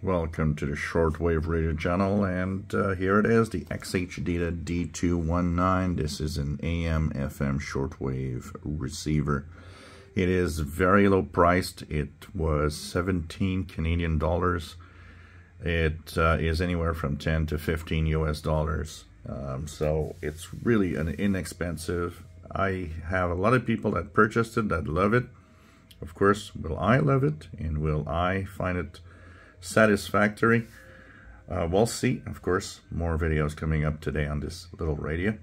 Welcome to the Shortwave radio channel, and here it is, the XHDATA D-219. This is an AM FM Shortwave receiver. It is very low priced. It was 17 Canadian dollars. It is anywhere from 10 to 15 US dollars. So it's really an inexpensive. I have a lot of people that purchased it that love it. Of course, will I love it and will I find it satisfactory? We'll see. Of course, more videos coming up today on this little radio.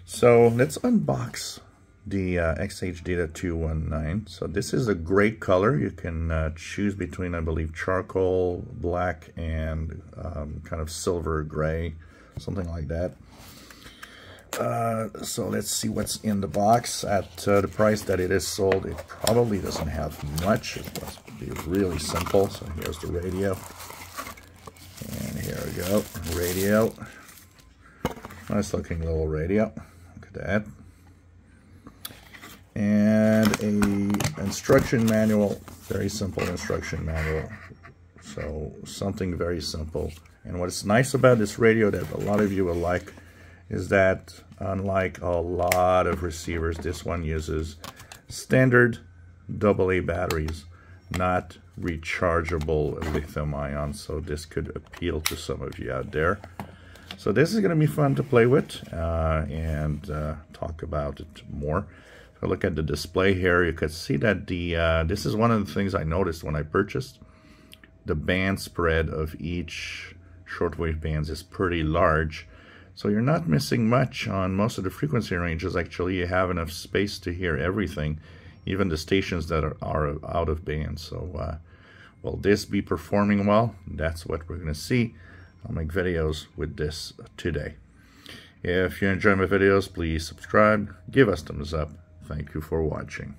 So let's unbox the XHDATA D-219. So this is a gray color. You can choose between, I believe, charcoal, black, and kind of silver gray, something like that. So let's see what's in the box. At the price that it is sold, it probably doesn't have much. It must be really simple. So here's the radio, and here we go, radio. Nice looking little radio. Look at that. And a instruction manual, very simple instruction manual. So something very simple. And what's nice about this radio that a lot of you will like is that, unlike a lot of receivers, this one uses standard AA batteries, not rechargeable lithium ion. So this could appeal to some of you out there. So this is going to be fun to play with and talk about it more. If I look at the display here, you could see that this is one of the things I noticed when I purchased. The band spread of each shortwave bands is pretty large. So you're not missing much on most of the frequency ranges. Actually, you have enough space to hear everything, even the stations that are out of band. So will this be performing well? That's what we're going to see. I'll make videos with this today. If you enjoy my videos, please subscribe, give us thumbs up. Thank you for watching.